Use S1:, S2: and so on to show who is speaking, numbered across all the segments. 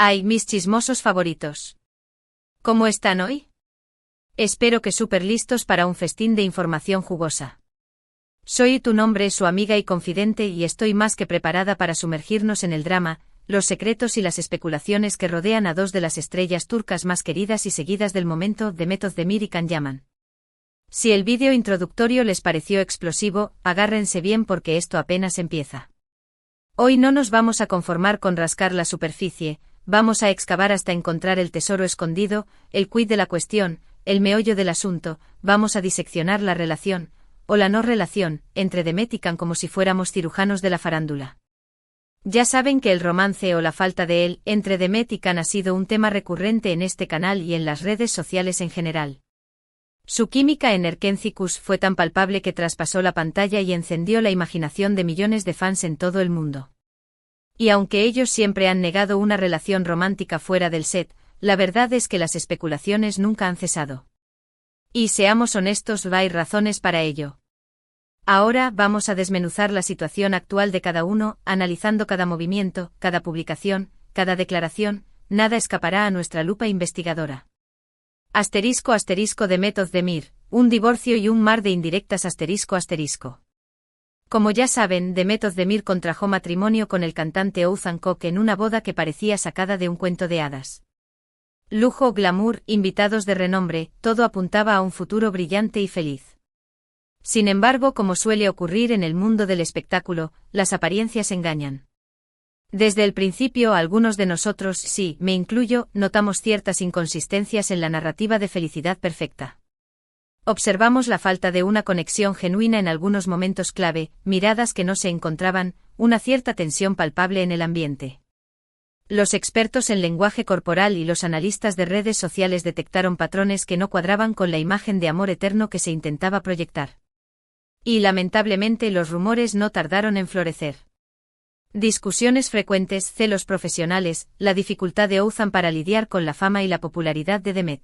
S1: Ay, mis chismosos favoritos. ¿Cómo están hoy? Espero que súper listos para un festín de información jugosa. Soy tu nombre, su amiga y confidente, y estoy más que preparada para sumergirnos en el drama, los secretos y las especulaciones que rodean a dos de las estrellas turcas más queridas y seguidas del momento, Demet Özdemir y Can Yaman. Si el vídeo introductorio les pareció explosivo, agárrense bien porque esto apenas empieza. Hoy no nos vamos a conformar con rascar la superficie, vamos a excavar hasta encontrar el tesoro escondido, el quid de la cuestión, el meollo del asunto, vamos a diseccionar la relación, o la no relación, entre Demet y Can como si fuéramos cirujanos de la farándula. Ya saben que el romance o la falta de él, entre Demet y Can ha sido un tema recurrente en este canal y en las redes sociales en general. Su química en Erkencicus fue tan palpable que traspasó la pantalla y encendió la imaginación de millones de fans en todo el mundo. Y aunque ellos siempre han negado una relación romántica fuera del set, la verdad es que las especulaciones nunca han cesado. Y seamos honestos, hay razones para ello. Ahora vamos a desmenuzar la situación actual de cada uno, analizando cada movimiento, cada publicación, cada declaración, nada escapará a nuestra lupa investigadora. *** Demet Özdemir, un divorcio y un mar de indirectas ***. Como ya saben, Demet Özdemir contrajo matrimonio con el cantante Oğuzhan Koç en una boda que parecía sacada de un cuento de hadas. Lujo, glamour, invitados de renombre, todo apuntaba a un futuro brillante y feliz. Sin embargo, como suele ocurrir en el mundo del espectáculo, las apariencias engañan. Desde el principio, algunos de nosotros, sí, me incluyo, notamos ciertas inconsistencias en la narrativa de felicidad perfecta. Observamos la falta de una conexión genuina en algunos momentos clave, miradas que no se encontraban, una cierta tensión palpable en el ambiente. Los expertos en lenguaje corporal y los analistas de redes sociales detectaron patrones que no cuadraban con la imagen de amor eterno que se intentaba proyectar. Y lamentablemente los rumores no tardaron en florecer. Discusiones frecuentes, celos profesionales, la dificultad de Oğuzhan para lidiar con la fama y la popularidad de Demet.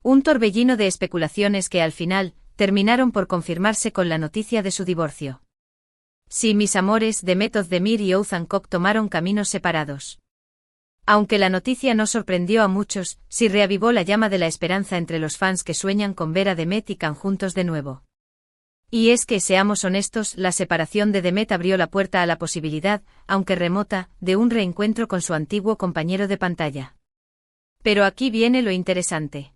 S1: Un torbellino de especulaciones que al final, terminaron por confirmarse con la noticia de su divorcio. Sí, mis amores, Demet Özdemir y Oğuzhan Koç tomaron caminos separados. Aunque la noticia no sorprendió a muchos, sí reavivó la llama de la esperanza entre los fans que sueñan con ver a Demet y Can juntos de nuevo. Y es que, seamos honestos, la separación de Demet abrió la puerta a la posibilidad, aunque remota, de un reencuentro con su antiguo compañero de pantalla. Pero aquí viene lo interesante.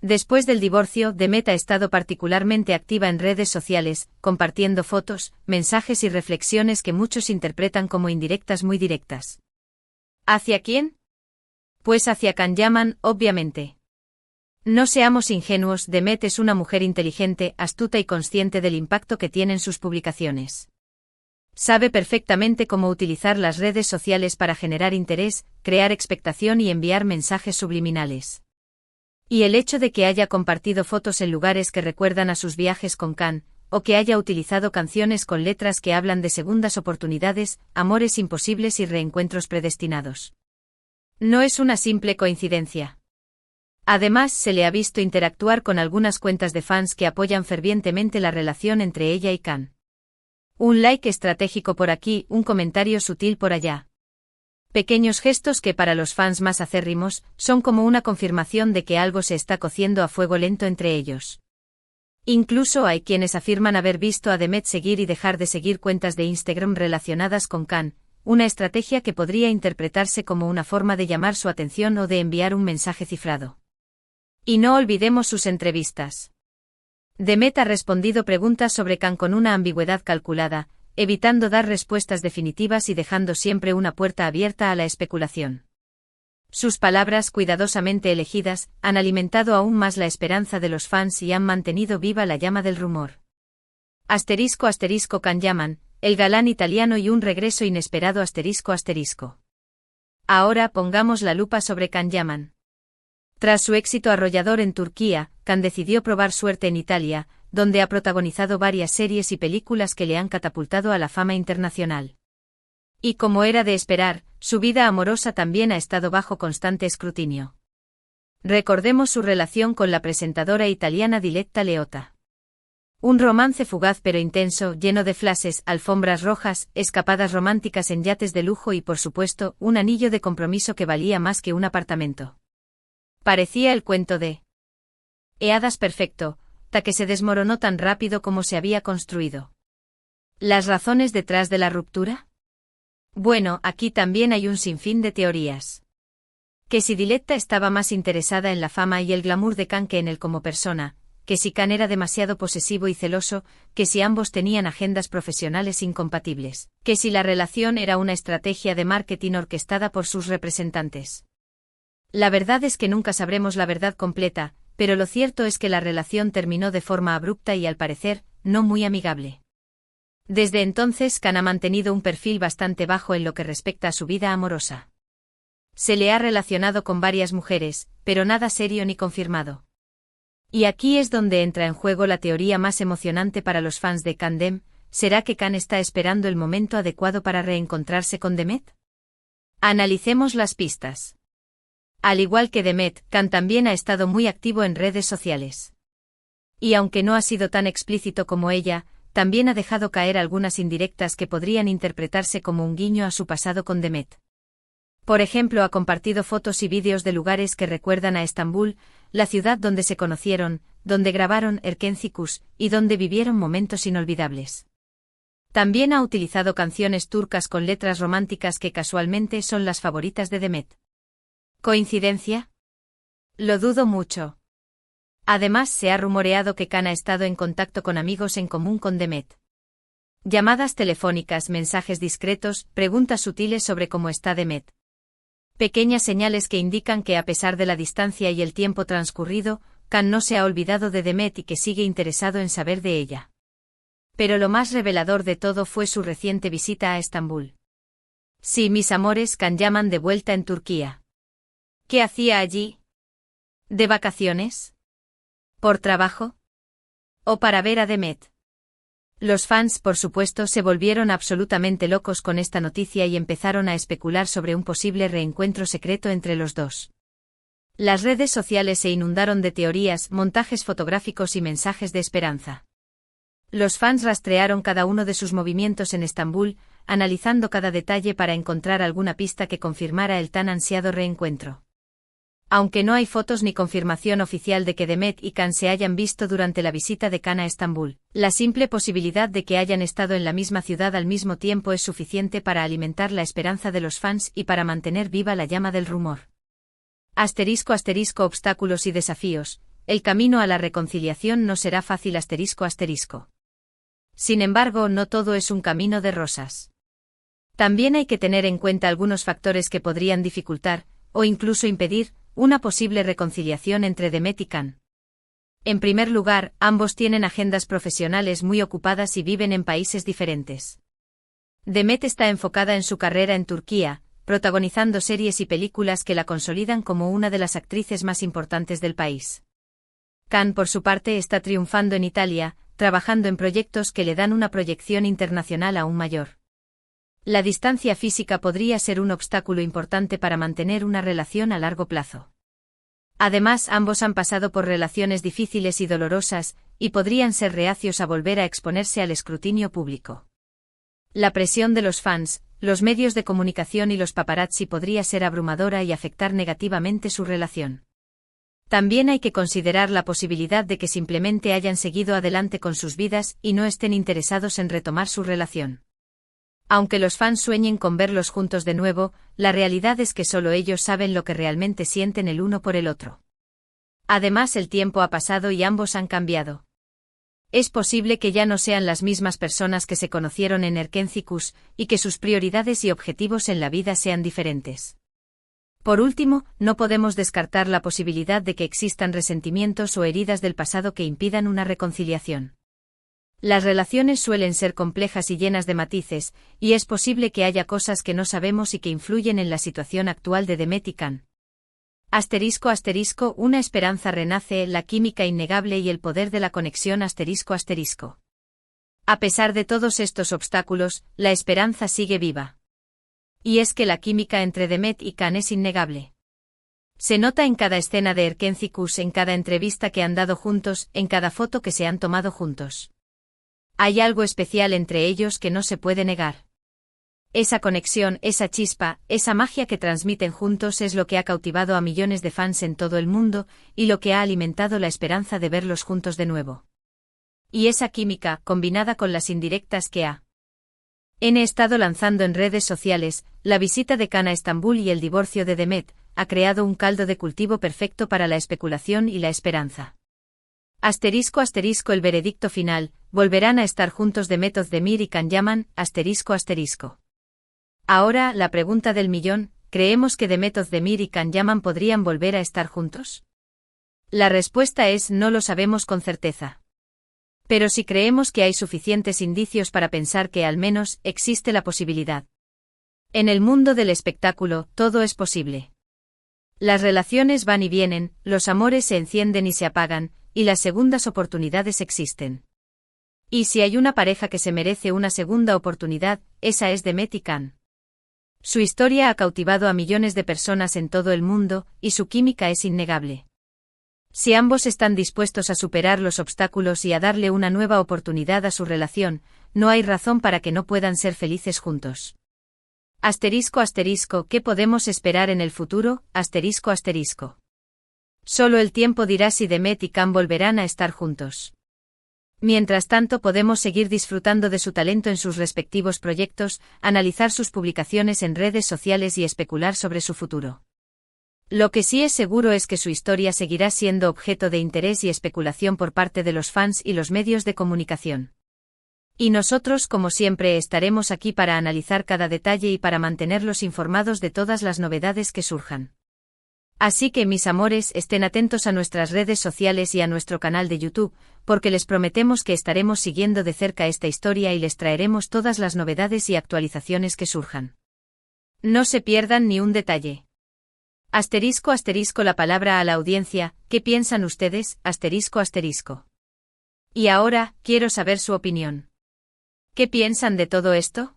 S1: Después del divorcio, Demet ha estado particularmente activa en redes sociales, compartiendo fotos, mensajes y reflexiones que muchos interpretan como indirectas muy directas. ¿Hacia quién? Pues hacia Can Yaman, obviamente. No seamos ingenuos, Demet es una mujer inteligente, astuta y consciente del impacto que tienen sus publicaciones. Sabe perfectamente cómo utilizar las redes sociales para generar interés, crear expectación y enviar mensajes subliminales. Y el hecho de que haya compartido fotos en lugares que recuerdan a sus viajes con Can, o que haya utilizado canciones con letras que hablan de segundas oportunidades, amores imposibles y reencuentros predestinados. No es una simple coincidencia. Además, se le ha visto interactuar con algunas cuentas de fans que apoyan fervientemente la relación entre ella y Can. Un like estratégico por aquí, un comentario sutil por allá. Pequeños gestos que para los fans más acérrimos, son como una confirmación de que algo se está cociendo a fuego lento entre ellos. Incluso hay quienes afirman haber visto a Demet seguir y dejar de seguir cuentas de Instagram relacionadas con Can, una estrategia que podría interpretarse como una forma de llamar su atención o de enviar un mensaje cifrado. Y no olvidemos sus entrevistas. Demet ha respondido preguntas sobre Can con una ambigüedad calculada, evitando dar respuestas definitivas y dejando siempre una puerta abierta a la especulación. Sus palabras, cuidadosamente elegidas, han alimentado aún más la esperanza de los fans y han mantenido viva la llama del rumor. *** Can Yaman, el galán italiano y un regreso inesperado ***. Ahora pongamos la lupa sobre Can Yaman. Tras su éxito arrollador en Turquía, Can decidió probar suerte en Italia, donde ha protagonizado varias series y películas que le han catapultado a la fama internacional. Y como era de esperar, su vida amorosa también ha estado bajo constante escrutinio. Recordemos su relación con la presentadora italiana Diletta Leotta. Un romance fugaz pero intenso, lleno de flashes, alfombras rojas, escapadas románticas en yates de lujo y por supuesto, un anillo de compromiso que valía más que un apartamento. Parecía el cuento de hadas perfecto, que se desmoronó tan rápido como se había construido. ¿Las razones detrás de la ruptura? Bueno, aquí también hay un sinfín de teorías. Que si Diletta estaba más interesada en la fama y el glamour de Khan que en él como persona, que si Khan era demasiado posesivo y celoso, que si ambos tenían agendas profesionales incompatibles, que si la relación era una estrategia de marketing orquestada por sus representantes. La verdad es que nunca sabremos la verdad completa, pero lo cierto es que la relación terminó de forma abrupta y al parecer, no muy amigable. Desde entonces Khan ha mantenido un perfil bastante bajo en lo que respecta a su vida amorosa. Se le ha relacionado con varias mujeres, pero nada serio ni confirmado. Y aquí es donde entra en juego la teoría más emocionante para los fans de Khan. ¿Será que Khan está esperando el momento adecuado para reencontrarse con Demet? Analicemos las pistas. Al igual que Demet, Khan también ha estado muy activo en redes sociales. Y aunque no ha sido tan explícito como ella, también ha dejado caer algunas indirectas que podrían interpretarse como un guiño a su pasado con Demet. Por ejemplo, ha compartido fotos y vídeos de lugares que recuerdan a Estambul, la ciudad donde se conocieron, donde grabaron Erkenci y donde vivieron momentos inolvidables. También ha utilizado canciones turcas con letras románticas que casualmente son las favoritas de Demet. ¿Coincidencia? Lo dudo mucho. Además, se ha rumoreado que Khan ha estado en contacto con amigos en común con Demet. Llamadas telefónicas, mensajes discretos, preguntas sutiles sobre cómo está Demet. Pequeñas señales que indican que a pesar de la distancia y el tiempo transcurrido, Khan no se ha olvidado de Demet y que sigue interesado en saber de ella. Pero lo más revelador de todo fue su reciente visita a Estambul. Sí, mis amores, Khan llaman de vuelta en Turquía. ¿Qué hacía allí? ¿De vacaciones? ¿Por trabajo? ¿O para ver a Demet? Los fans, por supuesto, se volvieron absolutamente locos con esta noticia y empezaron a especular sobre un posible reencuentro secreto entre los dos. Las redes sociales se inundaron de teorías, montajes fotográficos y mensajes de esperanza. Los fans rastrearon cada uno de sus movimientos en Estambul, analizando cada detalle para encontrar alguna pista que confirmara el tan ansiado reencuentro. Aunque no hay fotos ni confirmación oficial de que Demet y Khan se hayan visto durante la visita de Khan a Estambul, la simple posibilidad de que hayan estado en la misma ciudad al mismo tiempo es suficiente para alimentar la esperanza de los fans y para mantener viva la llama del rumor. Asterisco asterisco obstáculos y desafíos, el camino a la reconciliación no será fácil asterisco asterisco. Sin embargo, no todo es un camino de rosas. También hay que tener en cuenta algunos factores que podrían dificultar, o incluso impedir, una posible reconciliación entre Demet y Khan. En primer lugar, ambos tienen agendas profesionales muy ocupadas y viven en países diferentes. Demet está enfocada en su carrera en Turquía, protagonizando series y películas que la consolidan como una de las actrices más importantes del país. Khan, por su parte, está triunfando en Italia, trabajando en proyectos que le dan una proyección internacional aún mayor. La distancia física podría ser un obstáculo importante para mantener una relación a largo plazo. Además, ambos han pasado por relaciones difíciles y dolorosas, y podrían ser reacios a volver a exponerse al escrutinio público. La presión de los fans, los medios de comunicación y los paparazzi podría ser abrumadora y afectar negativamente su relación. También hay que considerar la posibilidad de que simplemente hayan seguido adelante con sus vidas y no estén interesados en retomar su relación. Aunque los fans sueñen con verlos juntos de nuevo, la realidad es que solo ellos saben lo que realmente sienten el uno por el otro. Además, el tiempo ha pasado y ambos han cambiado. Es posible que ya no sean las mismas personas que se conocieron en Erkenci y que sus prioridades y objetivos en la vida sean diferentes. Por último, no podemos descartar la posibilidad de que existan resentimientos o heridas del pasado que impidan una reconciliación. Las relaciones suelen ser complejas y llenas de matices, y es posible que haya cosas que no sabemos y que influyen en la situación actual de Demet y Khan. Asterisco asterisco, una esperanza renace, la química innegable y el poder de la conexión asterisco asterisco. A pesar de todos estos obstáculos, la esperanza sigue viva. Y es que la química entre Demet y Khan es innegable. Se nota en cada escena de Erkenci, en cada entrevista que han dado juntos, en cada foto que se han tomado juntos. Hay algo especial entre ellos que no se puede negar. Esa conexión, esa chispa, esa magia que transmiten juntos es lo que ha cautivado a millones de fans en todo el mundo, y lo que ha alimentado la esperanza de verlos juntos de nuevo. Y esa química, combinada con las indirectas que han estado lanzando en redes sociales, la visita de Khan a Estambul y el divorcio de Demet, ha creado un caldo de cultivo perfecto para la especulación y la esperanza. ***, el veredicto final, volverán a estar juntos Demet Özdemir y Can Yaman, ***. Ahora, la pregunta del millón, ¿creemos que Demet Özdemir y Can Yaman podrían volver a estar juntos? La respuesta es no lo sabemos con certeza. Pero sí creemos que hay suficientes indicios para pensar que al menos existe la posibilidad. En el mundo del espectáculo, todo es posible. Las relaciones van y vienen, los amores se encienden y se apagan, y las segundas oportunidades existen. Y si hay una pareja que se merece una segunda oportunidad, esa es Demet y Can. Su historia ha cautivado a millones de personas en todo el mundo, y su química es innegable. Si ambos están dispuestos a superar los obstáculos y a darle una nueva oportunidad a su relación, no hay razón para que no puedan ser felices juntos. ***, ¿qué podemos esperar en el futuro? ***. Solo el tiempo dirá si Demet y Can volverán a estar juntos. Mientras tanto podemos seguir disfrutando de su talento en sus respectivos proyectos, analizar sus publicaciones en redes sociales y especular sobre su futuro. Lo que sí es seguro es que su historia seguirá siendo objeto de interés y especulación por parte de los fans y los medios de comunicación. Y nosotros, como siempre, estaremos aquí para analizar cada detalle y para mantenerlos informados de todas las novedades que surjan. Así que, mis amores, estén atentos a nuestras redes sociales y a nuestro canal de YouTube, porque les prometemos que estaremos siguiendo de cerca esta historia y les traeremos todas las novedades y actualizaciones que surjan. No se pierdan ni un detalle. ***, la palabra a la audiencia, ¿qué piensan ustedes? ***. Y ahora, quiero saber su opinión. ¿Qué piensan de todo esto?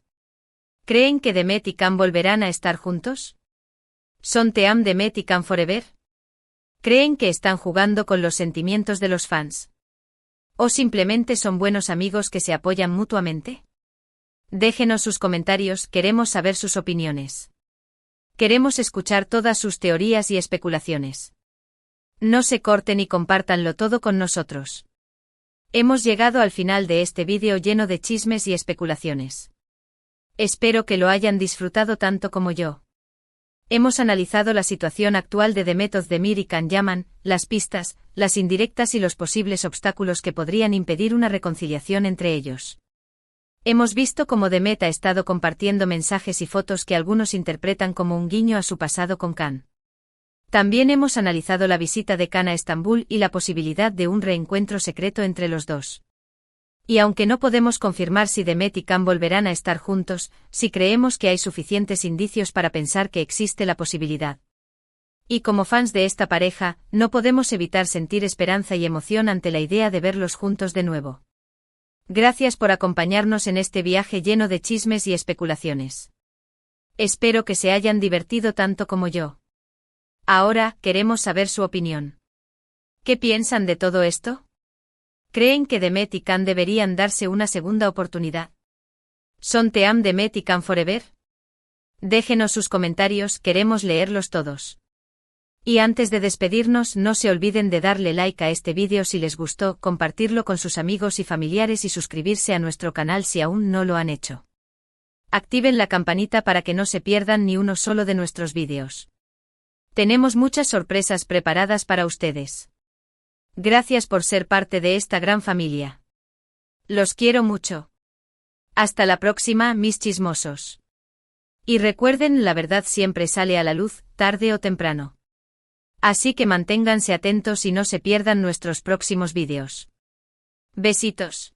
S1: ¿Creen que Demet y Can volverán a estar juntos? ¿Son Team Demet y Can Forever? ¿Creen que están jugando con los sentimientos de los fans? ¿O simplemente son buenos amigos que se apoyan mutuamente? Déjenos sus comentarios, queremos saber sus opiniones. Queremos escuchar todas sus teorías y especulaciones. No se corten y compártanlo todo con nosotros. Hemos llegado al final de este vídeo lleno de chismes y especulaciones. Espero que lo hayan disfrutado tanto como yo. Hemos analizado la situación actual de Demet Özdemir y Can Yaman, las pistas, las indirectas y los posibles obstáculos que podrían impedir una reconciliación entre ellos. Hemos visto cómo Demet ha estado compartiendo mensajes y fotos que algunos interpretan como un guiño a su pasado con Can. También hemos analizado la visita de Can a Estambul y la posibilidad de un reencuentro secreto entre los dos. Y aunque no podemos confirmar si Demet y Can volverán a estar juntos, sí creemos que hay suficientes indicios para pensar que existe la posibilidad. Y como fans de esta pareja, no podemos evitar sentir esperanza y emoción ante la idea de verlos juntos de nuevo. Gracias por acompañarnos en este viaje lleno de chismes y especulaciones. Espero que se hayan divertido tanto como yo. Ahora, queremos saber su opinión. ¿Qué piensan de todo esto? ¿Creen que Demet y Can deberían darse una segunda oportunidad? ¿Son Team Demet y Can Forever? Déjenos sus comentarios, queremos leerlos todos. Y antes de despedirnos, no se olviden de darle like a este vídeo si les gustó, compartirlo con sus amigos y familiares y suscribirse a nuestro canal si aún no lo han hecho. Activen la campanita para que no se pierdan ni uno solo de nuestros vídeos. Tenemos muchas sorpresas preparadas para ustedes. Gracias por ser parte de esta gran familia. Los quiero mucho. Hasta la próxima, mis chismosos. Y recuerden, la verdad siempre sale a la luz, tarde o temprano. Así que manténganse atentos y no se pierdan nuestros próximos vídeos. Besitos.